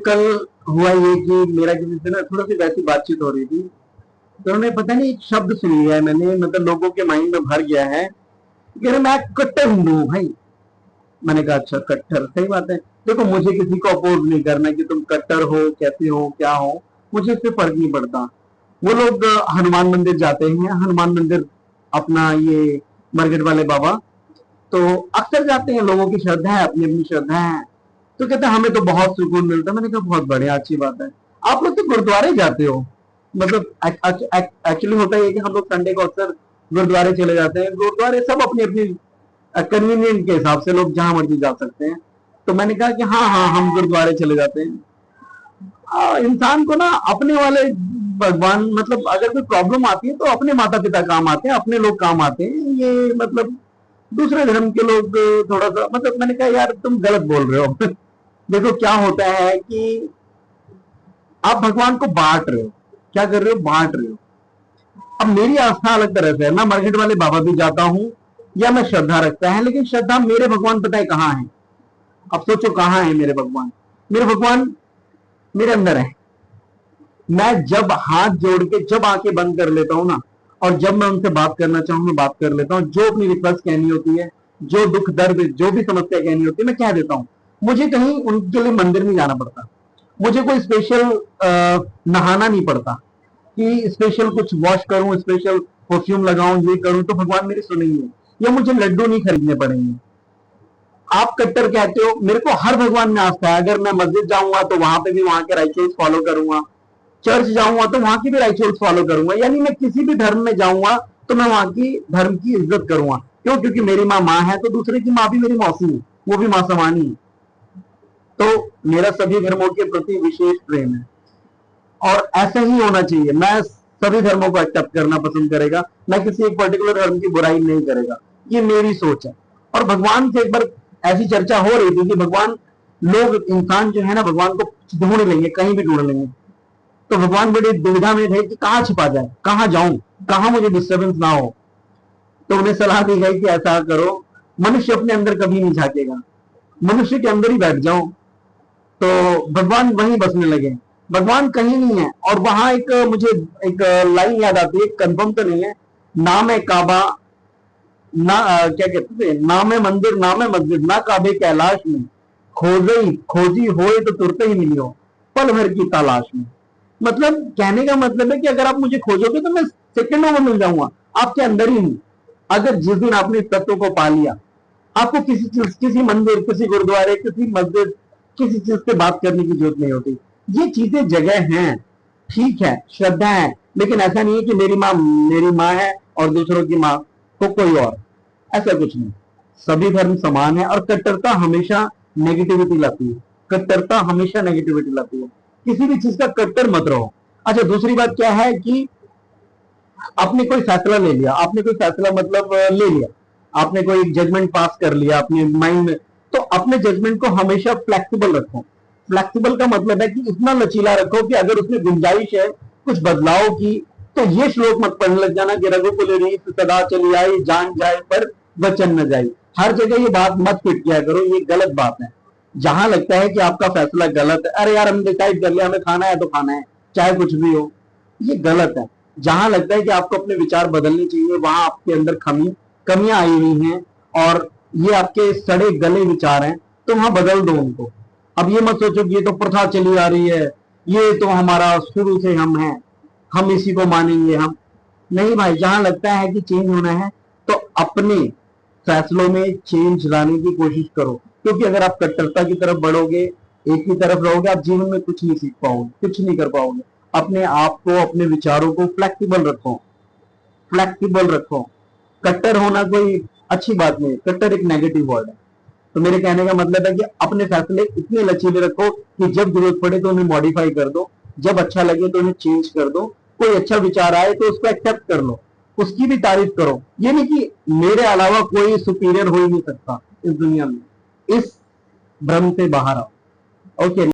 कल हुआ ये कि मेरा किसी से ना थोड़ा सी वैसी बातचीत हो रही थी, तो उन्होंने पता नहीं एक शब्द सुन लिया है मैंने, मतलब लोगों के माइंड में भर गया है कि अरे मैं कट्टर हिंदू हूँ भाई। मैंने कहा अच्छा कट्टर, सही बात है। देखो मुझे किसी को अपोज नहीं करना कि तुम कट्टर हो कैसे हो क्या हो, मुझे इससे फर्क नहीं पड़ता। वो लोग हनुमान मंदिर जाते हैं, हनुमान मंदिर अपना ये मरगट वाले बाबा, तो अक्सर जाते हैं, लोगों की श्रद्धा है, अपनी अपनी श्रद्धा है। तो कहते हैं हमें तो बहुत सुकून मिलता है। मैंने कहा बहुत बढ़िया, अच्छी बात है। आप लोग तो गुरुद्वारे जाते हो, मतलब एक्चुअली होता है कि हम लोग संडे को अक्सर गुरुद्वारे चले जाते हैं। गुरुद्वारे सब अपनी अपनी कन्वीनियंट के हिसाब से लोग जहां मर्जी जा सकते हैं। तो मैंने कहा कि हाँ हाँ हम गुरुद्वारे चले जाते हैं। इंसान को ना अपने वाले भगवान, मतलब अगर कोई प्रॉब्लम आती है तो अपने माता पिता काम आते हैं, अपने लोग काम आते हैं। ये मतलब दूसरे धर्म के लोग थोड़ा सा, मतलब मैंने कहा यार तुम गलत बोल रहे हो। देखो क्या होता है कि आप भगवान को बांट रहे हो, क्या कर रहे हो, बांट रहे हो। अब मेरी आस्था अलग तरह से है, मैं मरघट वाले बाबा भी जाता हूँ या मैं श्रद्धा रखता है, लेकिन श्रद्धा मेरे भगवान पता है कहाँ है। अब सोचो कहाँ है मेरे भगवान। मेरे भगवान मेरे अंदर है। मैं जब हाथ जोड़ के जब आंखें बंद कर लेता हूं ना, और जब मैं उनसे बात करना चाहूं मैं बात कर लेता हूं। जो अपनी रिक्वेस्ट कहनी होती है, जो दुख दर्द जो भी समस्या कहनी होती है मैं कह देता हूं। मुझे कहीं उनके लिए मंदिर नहीं जाना पड़ता, मुझे कोई स्पेशल नहाना नहीं पड़ता कि स्पेशल कुछ वॉश करूं, स्पेशल परफ्यूम लगाऊं, ये करूं तो भगवान मेरी सुनेंगे, या मुझे लड्डू नहीं खरीदने पड़ेंगे। आप कट्टर कहते हो, मेरे को हर भगवान में आस्था है। अगर मैं मस्जिद जाऊंगा तो वहां पे भी वहां के राइचुअल्स फॉलो करूंगा, चर्च जाऊंगा तो वहां की भी राइचुअल्स फॉलो करूंगा। यानी मैं किसी भी धर्म में जाऊंगा तो मैं वहां की धर्म की इज्जत करूंगा। क्यों? क्योंकि मेरी माँ माँ है तो दूसरे की माँ भी मेरी मौसी है, वो भी माँ समानी है। तो मेरा सभी धर्मों के प्रति विशेष प्रेम है, और ऐसा ही होना चाहिए। मैं सभी धर्मों को एक्सेप्ट करना पसंद करेगा, मैं किसी एक पर्टिकुलर धर्म की बुराई नहीं करेगा। ये मेरी सोच है। और भगवान से एक बार ऐसी चर्चा हो रही थी कि भगवान, लोग इंसान जो है ना भगवान को ढूंढ लेंगे, कहीं भी ढूंढ लेंगे। तो भगवान बड़ी दुविधा में थे कि कहां छिपा जाए, कहां जाऊं, कहां मुझे डिस्टर्बेंस ना हो। तो उन्हें सलाह दी गई कि ऐसा करो, मनुष्य अपने अंदर कभी नहीं झांकेगा, मनुष्य के अंदर ही बैठ जाओ। तो भगवान वहीं बसने लगे, भगवान कहीं नहीं है। और वहां एक मुझे एक लाइन याद आती है, कंफर्म तो नहीं है, नाम है काबा ना, क्या कहते थे, नाम है मंदिर नाम है मस्जिद, ना काबे कैलाश में, खोजी खोजी होए तो तुरते ही मिलियो, पल भर की तलाश में। मतलब कहने का मतलब है कि अगर आप मुझे खोजोगे तो मैं सेकंडों में मिल जाऊंगा, आपके अंदर ही हूं। अगर जिस दिन आपने इस तत्व को पा लिया, आपको किसी चीज, किसी मंदिर, किसी गुरुद्वारे, किसी मस्जिद, किसी चीज से बात करने की जरूरत नहीं होती। ये चीजें जगह हैं, ठीक है, श्रद्धा है, लेकिन ऐसा नहीं है कि मेरी माँ है और दूसरों की माँ को कोई और, ऐसा कुछ नहीं। सभी धर्म समान है, और कट्टरता हमेशा नेगेटिविटी लाती है। कट्टरता हमेशा नेगेटिविटी लाती है, किसी भी चीज का कट्टर मत रहो। अच्छा दूसरी बात क्या है कि आपने कोई फैसला ले लिया, आपने कोई फैसला मतलब ले लिया, आपने कोई जजमेंट पास कर लिया अपने माइंड में, तो अपने जजमेंट को हमेशा फ्लेक्सिबल रखो। फ्लेक्सिबल का मतलब है कि इतना लचीला रखो कि अगर उसमें गुंजाइश है कुछ बदलाव की, तो ये श्लोक मत पढ़ने लग जाना कि रघुकुल रीत सदा चली आई, जान जाए पर वचन न जाए। हर जगह ये बात मत फिट किया करो, ये गलत बात है। जहां लगता है कि आपका फैसला गलत है, अरे यार हम डिसाइड कर लिया हमें खाना है तो खाना है, चाहे कुछ भी हो, ये गलत है। जहां लगता है कि आपको अपने विचार बदलने चाहिए, वहां आपके अंदर कमियां आई हुई हैं, और ये आपके सड़े गले विचार हैं, तो वहां बदल दो उनको। अब ये मत सोचो कि ये तो प्रथा चली आ रही है, ये तो हमारा शुरू से हम इसी को मानेंगे हम। नहीं भाई, जहां लगता है कि चेंज होना है तो अपने फैसलों में चेंज लाने की कोशिश करो। क्योंकि अगर आप कट्टरता की तरफ बढ़ोगे, एक ही तरफ रहोगे, आप जीवन में कुछ नहीं सीख पाओगे, कुछ नहीं कर पाओगे। अपने आप को, अपने विचारों को फ्लेक्सिबल रखो, फ्लेक्सिबल रखो। कट्टर होना कोई अच्छी बात नहीं, कट्टर एक नेगेटिव वर्ड है। तो मेरे कहने का मतलब है कि अपने फैसले इतने लचीले रखो कि जब जरूरत पड़े तो उन्हें मॉडिफाई कर दो, जब अच्छा लगे तो उन्हें चेंज कर दो। कोई अच्छा विचार आए तो उसको एक्सेप्ट कर लो, उसकी भी तारीफ करो। ये नहीं कि मेरे अलावा कोई सुपीरियर हो ही नहीं सकता इस दुनिया में। इस भ्रम से बाहर आओ। ओके।